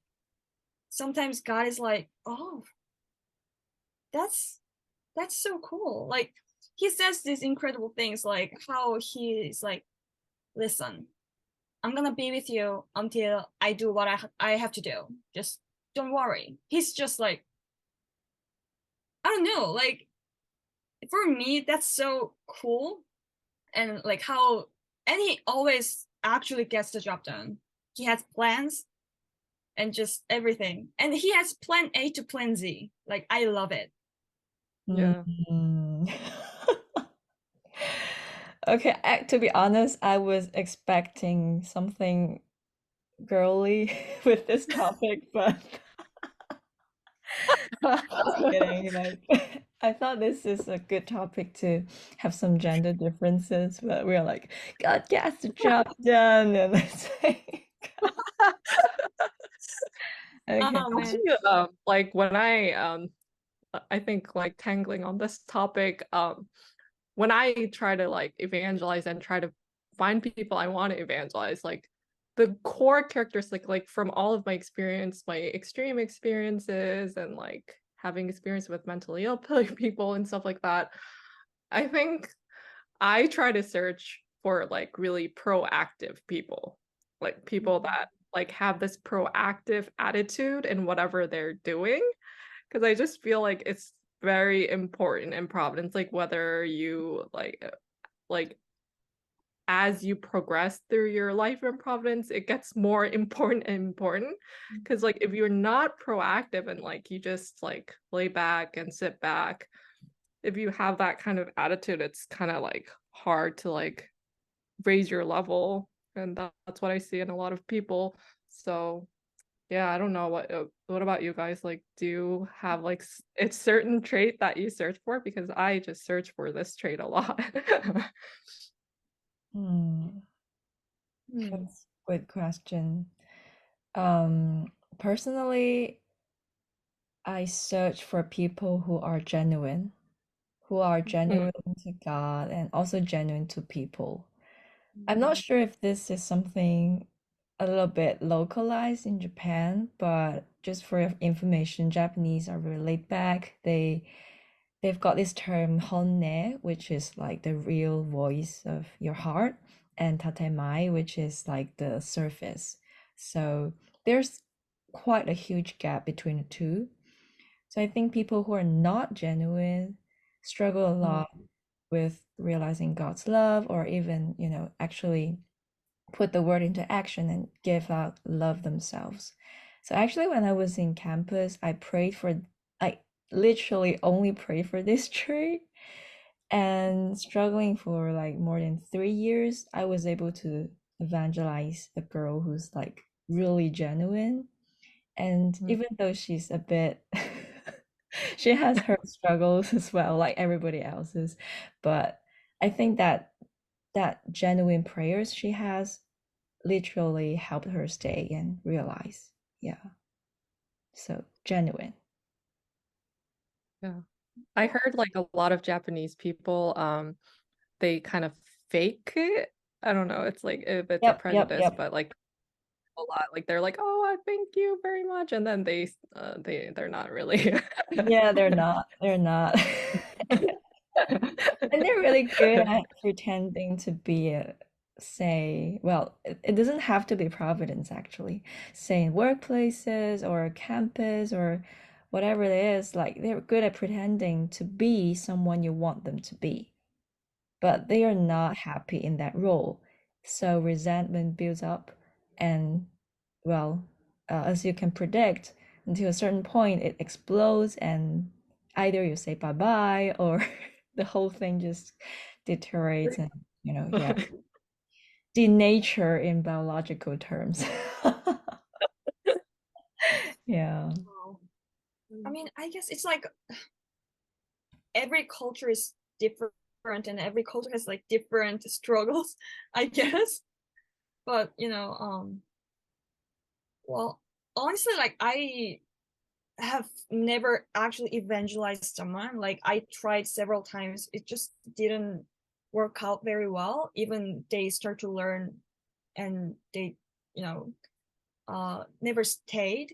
sometimes God is like, oh, that's so cool. Like he says these incredible things, like how he's like, listen, I'm gonna be with you until I do what I have to do. Just don't worry. He's just like don't know, like for me that's so cool. And like how, and he always actually gets the job done. He has plans and just everything, and he has plan A to plan Z. Like I love it. Yeah. Mm. Okay, to be honest, I was expecting something girly with this topic, but just kidding. Like, I thought this is a good topic to have some gender differences, but we're like, God gets the job done, and it's like, okay. Oh man. Actually, like when I think like tangling on this topic, when I try to like evangelize and try to find people I want to evangelize, like the core characteristic, like from all of my experience, my extreme experiences and like having experience with mentally ill people and stuff like that, I think I try to search for like really proactive people, like people that like have this proactive attitude in whatever they're doing. Because I just feel like it's very important in Providence, like whether you like as you progress through your life in Providence, it gets more important and important. Because like if you're not proactive and like you just like lay back and sit back, if you have that kind of attitude, it's kind of like hard to like raise your level. And that's what I see in a lot of people. So yeah, I don't know what about you guys? Like, do you have like it's certain trait that you search for? Because I just search for this trait a lot. Hmm, Hmm. that's a good question. Um, Personally, I search for people who are Mm, genuine to God and also genuine to people. I'm not sure if this is something a little bit localized in Japan, but just for your information, Japanese are really laid back. They've got this term honne, which is like the real voice of your heart, and tatemai, which is like the surface. So there's quite a huge gap between the two. So I think people who are not genuine struggle a mm, lot with realizing God's love or even, actually put the word into action and give out love themselves. So actually when I was in campus, I literally only prayed for this trait and struggling for like more than 3 years, I was able to evangelize a girl who's like really genuine. And mm. even though she's a bit she has her struggles as well, like everybody else's, but I think that genuine prayers she has literally helped her stay and realize. Yeah. So genuine. Yeah. I heard like a lot of Japanese people, they kind of fake it. I don't know, it's like if it's a Yep, yep, prejudice, yep. but like a lot, like they're like, oh, I thank you very much, and then they're not really. Yeah, they're not. They're not. And they're really good at pretending to be say, well, it doesn't have to be Providence actually. Say in workplaces or campus or whatever it is, like they're good at pretending to be someone you want them to be, but they are not happy in that role. So resentment builds up, and well, as you can predict, until a certain point, it explodes, and either you say bye bye or the whole thing just deteriorates and, yeah, denature in biological terms. Yeah. Wow. I mean, I guess it's like every culture is different and every culture has like different struggles, I guess. But well, honestly, like I have never actually evangelized someone. Like I tried several times. It just didn't work out very well. Even they start to learn and they, never stayed.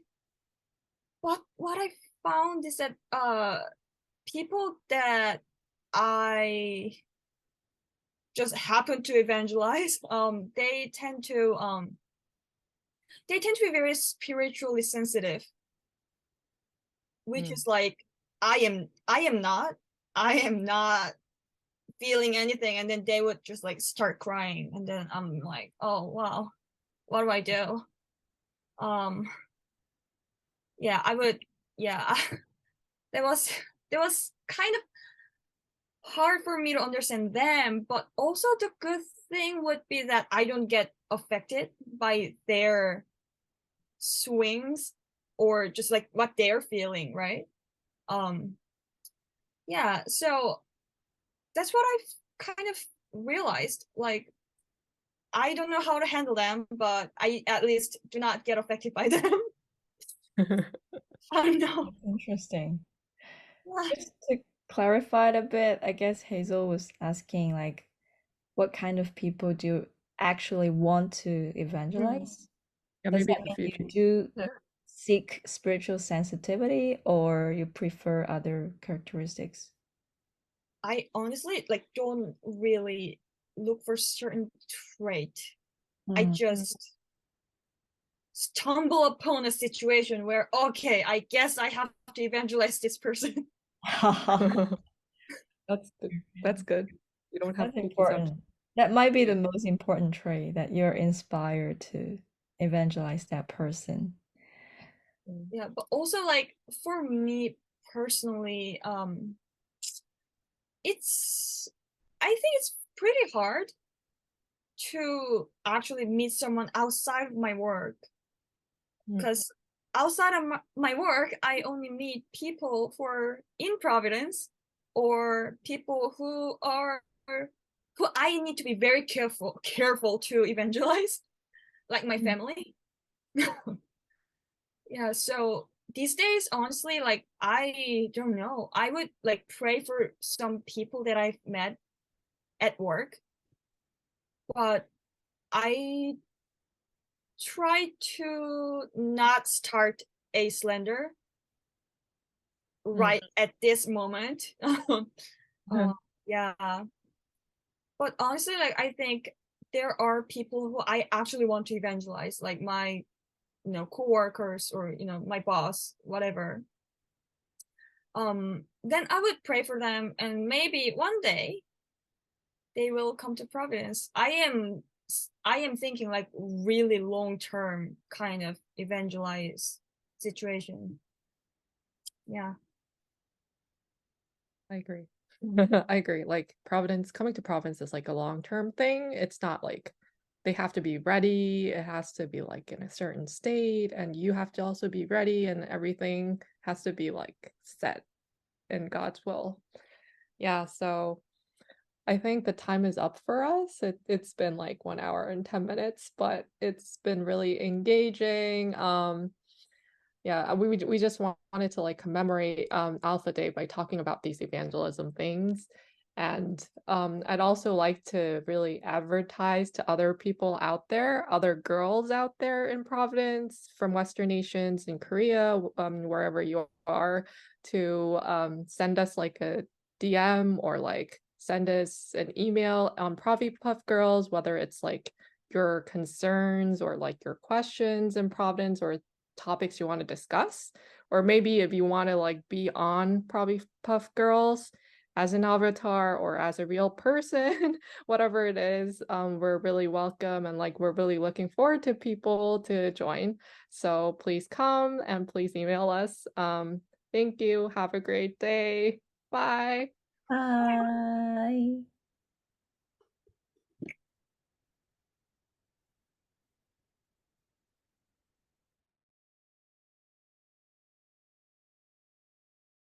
But what I found is that people that I just happen to evangelize, they tend to be very spiritually sensitive, which Mm, is like I am not feeling anything, and then they would just like start crying, and then I'm like, oh wow, what do I do? Yeah, I would, yeah. that was kind of hard for me to understand them, but also the good thing would be that I don't get affected by their swings or just like what they're feeling, right? um yeah, so that's what I've kind of realized, like I don't know how to handle them, but I at least do not get affected by them. I don't know. Interesting. Yeah. Just to clarify it a bit, I guess Hazel was asking like what kind of people do you actually want to evangelize? Yeah, Does maybe that in the mean you future. do Yeah. seek spiritual sensitivity or you prefer other characteristics? I honestly like don't really look for certain trait. I Mm. just stumble upon a situation where, okay, I guess I have to evangelize this person. That's good. That's good. You don't have That's picky subjects. important. That might be Yeah. the most important trait that you're inspired to evangelize that person. Yeah, but also like for me personally, it's I think it's pretty hard to actually meet someone outside of my work, Mm. because outside of my work I only meet people who are in Providence, or people who I need to be very careful to evangelize, like my family. Yeah, so these days honestly, like I don't know, I would like pray for some people that I've met at work, but I try to not start a slender right at this moment. uh, yeah, but honestly, like I think there are people who I actually want to evangelize, like my coworkers, or my boss, whatever. Then I would pray for them, and maybe one day they will come to Providence. I am thinking like really long term kind of evangelize situation. Yeah. I agree. I agree. Like Providence, coming to Providence is like a long-term thing. It's not like they have to be ready. It has to be like in a certain state, and you have to also be ready, and everything has to be like set in God's will. Yeah, so I think the time is up for us. It's been like 1 hour and 10 minutes, but it's been really engaging. Yeah, we just wanted to like commemorate Alpha Day by talking about these evangelism things. And I'd also like to really advertise to other people out there, other girls out there in Providence, from Western nations, in Korea, wherever you are, to send us like a DM or like send us an email on Provipuff Girls, whether it's like your concerns or like your questions in Providence, or topics you want to discuss, or maybe if you want to like be on Provipuff Girls as an avatar or as a real person, whatever it is, we're really welcome, and like we're really looking forward to people to join. So please come and please email us. Thank you. Have a great day. Bye. Bye.